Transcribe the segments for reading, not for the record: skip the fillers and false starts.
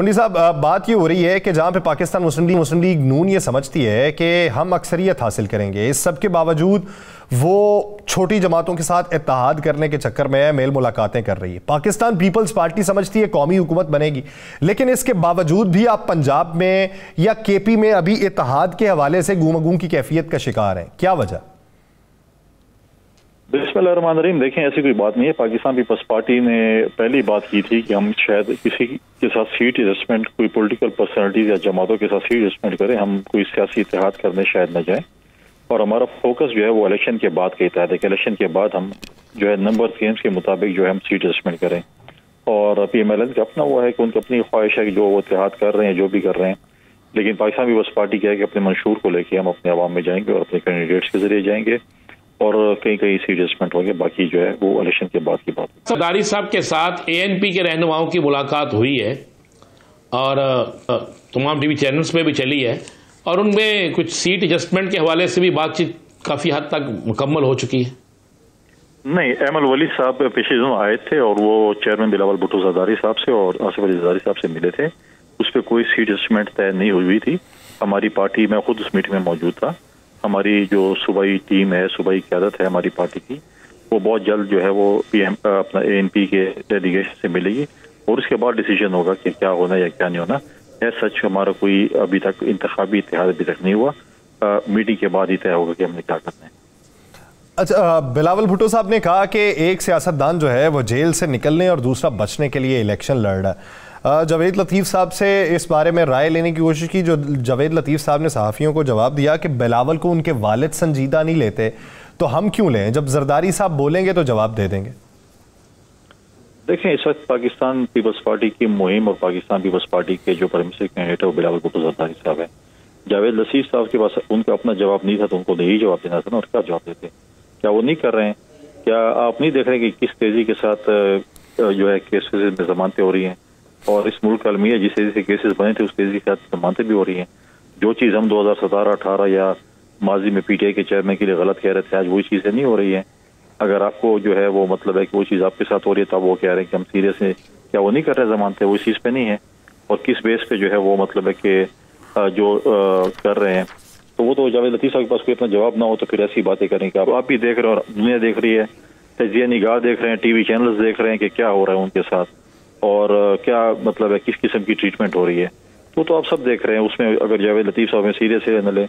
पंडित साहब, बात ये हो रही है कि जहां पे पाकिस्तान मुस्लिम लीग नून ये समझती है कि हम अक्सरियत हासिल करेंगे, इस सब के बावजूद वो छोटी जमातों के साथ इत्तेहाद करने के चक्कर में मेल मुलाकातें कर रही है। पाकिस्तान पीपल्स पार्टी समझती है कौमी हुकूमत बनेगी, लेकिन इसके बावजूद भी आप पंजाब में या केपी में अभी इत्तेहाद के हवाले से गूम की कैफियत का शिकार हैं। क्या वजह? बिस्मिल्लाहिर्रहमानिर्रहीम। देखें, ऐसी कोई बात नहीं है। पाकिस्तान पीपल्स पार्टी ने पहली बात की थी कि हम शायद किसी के साथ सीट एडजस्टमेंट, कोई पॉलिटिकल पर्सनालिटीज या जमातों के साथ सीट एडजस्टमेंट करें, हम कोई सियासी इत्तेहाद करने शायद न जाएं। और हमारा फोकस जो है वो इलेक्शन के बाद का इत्तेहाद है कि इलेक्शन के बाद हम जो है नंबर गेम्स के मुताबिक जो है हम सीट एडजस्टमेंट करें। और PMLN का अपना वो है कि उनकी अपनी ख्वाहिश है कि जो वो इत्तेहाद कर रहे हैं, जो भी कर रहे हैं, लेकिन पाकिस्तान पीपल्स पार्टी क्या है कि अपने मंशूर को लेके हम अपने अवाम में जाएंगे और अपने कैंडिडेट्स के जरिए जाएंगे और कई सीट एडजस्टमेंट होंगे। बाकी जो है वो इलेक्शन के बाद की बात है। सरदारी साहब के साथ ANP के रहनुमाओं की मुलाकात हुई है और तमाम TV चैनल्स पे भी चली है और उनमें कुछ सीट एडजस्टमेंट के हवाले से भी बातचीत काफी हद तक मुकम्मल हो चुकी है। नहीं, अहमद वली साहब पिछले दिनों आए थे और वो चेयरमैन बिलावल भुट्टो जरदारी साहब से और आसिफ अली जरदारी साहब से मिले थे। उस पर कोई सीट एडजस्टमेंट तय नहीं हुई थी। हमारी पार्टी में खुद उस मीटिंग में मौजूद था। हमारी जो सूबाई टीम है, सूबाई क़यादत है हमारी पार्टी की, वो बहुत जल्द जो है वो अपना ANP के डेलीगेशन से मिलेगी और उसके बाद डिसीजन होगा कि क्या होना या क्या नहीं होना है। सच हमारा कोई अभी तक इंतखाबी इत्तेहाद अभी तक नहीं हुआ। मीटिंग के बाद ही तय होगा कि हमने क्या करना है। अच्छा, बिलावल भुट्टो साहब ने कहा कि एक सियासतदान जो है वो जेल से निकलने और दूसरा बचने के लिए इलेक्शन लड़ रहा है। जावेद लतीफ़ साहब से इस बारे में राय लेने की कोशिश की। जो जावेद लतीफ़ साहब ने सहाफ़ियों को जवाब दिया कि बिलावल को उनके वालिद संजीदा नहीं लेते तो हम क्यों लें, जब जरदारी साहब बोलेंगे तो जवाब दे देंगे। देखें, इस वक्त पाकिस्तान पीपल्स पार्टी की मुहिम और पाकिस्तान पीपल्स पार्टी के जो परमिशन कैंडिडेट है वो बिलावल भुट्टो जरदारी साहब है। जावेद लतीफ़ साहब के पास उनका अपना जवाब नहीं था तो उनको यही जवाब देना था ना, और क्या जवाब देते? क्या वो नहीं कर रहे हैं? क्या आप नहीं देख रहे कि किस तेजी के साथ जो है केसेस में जमानतें हो रही हैं और इस मुल्क का अलमिया जिस तेजी से केसेस बने थे उस तेजी के साथ जमानतें भी हो रही हैं। जो चीज़ हम 2017-18 या माजी में PTI के चेयरमैन के लिए गलत कह रहे थे, आज वही चीज़ें नहीं हो रही हैं। अगर आपको जो है वो मतलब है कि वो चीज़ आपके साथ हो रही है तब वो कह रहे हैं कि हम सीरियस हैं, क्या वो नहीं कर रहे जमानतें? वो इस चीज़ पे नहीं है और किस बेस पे जो है वो मतलब है कि जो कर रहे हैं, तो वो तो जावेद लतीफ़ साहब के पास कोई अपना जवाब ना हो तो फिर ऐसी बातें करें कि आप भी देख रहे हो और दुनिया देख रही है, तजिया निगाह देख रहे हैं, TV चैनल्स देख रहे हैं कि क्या हो रहा है उनके साथ और क्या मतलब है किस किस्म की ट्रीटमेंट हो रही है। तो आप सब देख रहे हैं। उसमें अगर जावेद लतीफ़ साहब में सीरियस है न ले,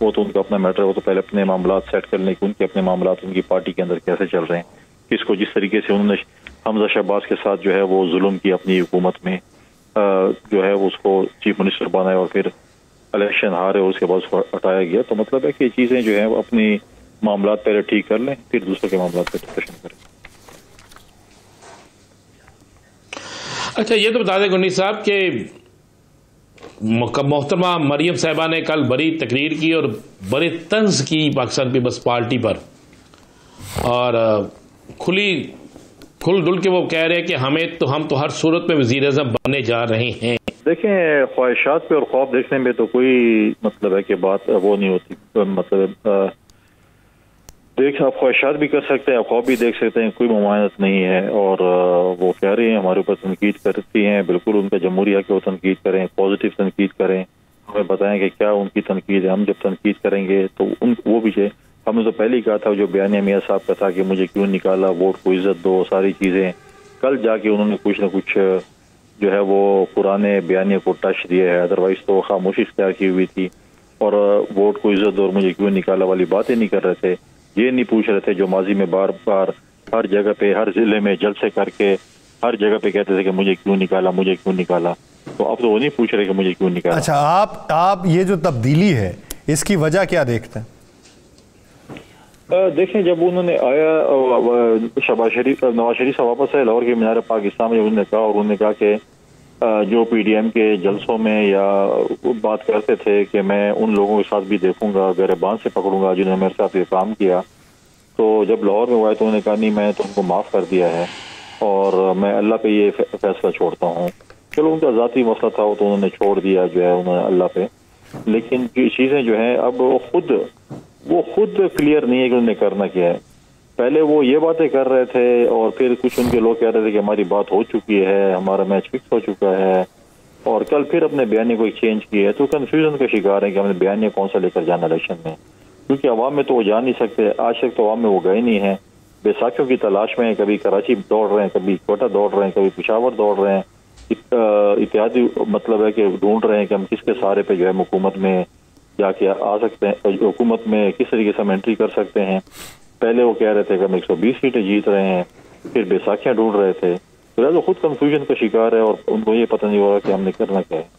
वो तो उनका अपना मैटर है। वो तो पहले अपने मामला सेट कर लें कि उनके अपने मामला उनकी पार्टी के अंदर कैसे चल रहे हैं, किसको जिस तरीके से उन्होंने हमजा शहबाज के साथ जो है वो जुल्म की अपनी हुकूमत में जो है उसको चीफ मिनिस्टर बनाया और फिर इलेक्शन हारे और उसके बाद उसको हटाया गया। तो मतलब है कि चीज़ें जो है अपनी मामला पहले ठीक कर लें फिर दूसरों के मामला पर डिस्कशन करें। अच्छा, ये तो बता दें गुन्नी साहब के मोहतरमा मरियम साहिबा ने कल बड़ी तकरीर की और बड़े तंज की पाकिस्तान पीपल्स पार्टी पर और खुल डुल के वो कह रहे हैं कि हम तो हर सूरत में वज़ीर आज़म बनने जा रहे हैं। देखें, ख्वाहिशात पे और ख्वाब देखने में तो कोई मतलब है कि बात वो नहीं होती। मतलब देख, आप ख्वाहिशात भी कर सकते हैं, आप ख्वाब भी देख सकते हैं, कोई ममानत नहीं है। और वो कह रही हैं हमारे ऊपर तनकीद करती हैं, बिल्कुल उनका जमहूरी हक है वो तनकीद करें, पॉजिटिव तनकीद करें, हमें बताएं कि क्या उनकी तनकीद है। हम जब तनकीद करेंगे तो वो भी है। हमने तो पहले ही कहा था, जो बयानिया मियाँ साहब का था कि मुझे क्यों निकाला, वोट को इज्जत दो, सारी चीज़ें, कल जाके उन्होंने कुछ ना कुछ जो है वो पुराने बयानिया को टच दिया है। अदरवाइज तो खामोशी इख्तियार की हुई थी और वोट को इज्जत दो और मुझे क्यों निकाला वाली बातें नहीं कर रहे थे। ये नहीं पूछ रहे थे जो माजी में बार बार हर जगह पे, हर जिले में जलसे करके हर जगह पे कहते थे कि मुझे क्यों निकाला, मुझे क्यों निकाला। तो अब तो वो नहीं पूछ रहे कि मुझे क्यों निकाला। अच्छा, आप ये जो तब्दीली है इसकी वजह क्या देखते हैं? देखें, जब उन्होंने आया नवाज शरीफ साहब वापस आए लाहौर के मीनार पाकिस्तान में, उन्होंने कहा और उन्होंने कहा कि जो PDM के जलसों में या बात करते थे कि मैं उन लोगों के साथ भी देखूंगा, गिरबान से पकड़ूंगा जिन्होंने मेरे साथ ये काम किया। तो जब लाहौर में हुआ तो उन्होंने कहा नहीं, मैं तो उनको माफ़ कर दिया है और मैं अल्लाह पे ये फैसला छोड़ता हूँ। चलो, उनका ज़ाती मसला था वो तो उन्होंने छोड़ दिया जो है उन्होंने अल्लाह पे। लेकिन चीज़ें जो हैं अब वो खुद क्लियर नहीं है कि उन्होंने करना क्या है। पहले वो ये बातें कर रहे थे और फिर कुछ उनके लोग कह रहे थे कि हमारी बात हो चुकी है, हमारा मैच फिक्स हो चुका है और कल फिर अपने बयानी को चेंज किया है, तो कंफ्यूजन का शिकार है कि हमने बयानी कौन सा लेकर जाना इलेक्शन में, क्योंकि अवाम में तो वो जा नहीं सकते। आज तक तो अवाम में वो गए नहीं है, बैसाखियों की तलाश में कभी कराची दौड़ रहे हैं, कभी कोटा दौड़ रहे हैं, कभी पेशावर दौड़ रहे हैं। इत्यादि मतलब है कि ढूंढ रहे हैं कि हम किसके सहारे पे जो है हुकूमत में जाके आ सकते हैं, हुकूमत में किस तरीके से हम एंट्री कर सकते हैं। पहले वो कह रहे थे कि हम 120 सीटें जीत रहे हैं, फिर बैसाखियां ढूंढ रहे थे, तो खुद कंफ्यूजन का शिकार है और उनको ये पता नहीं हो रहा कि हमने करना क्या है।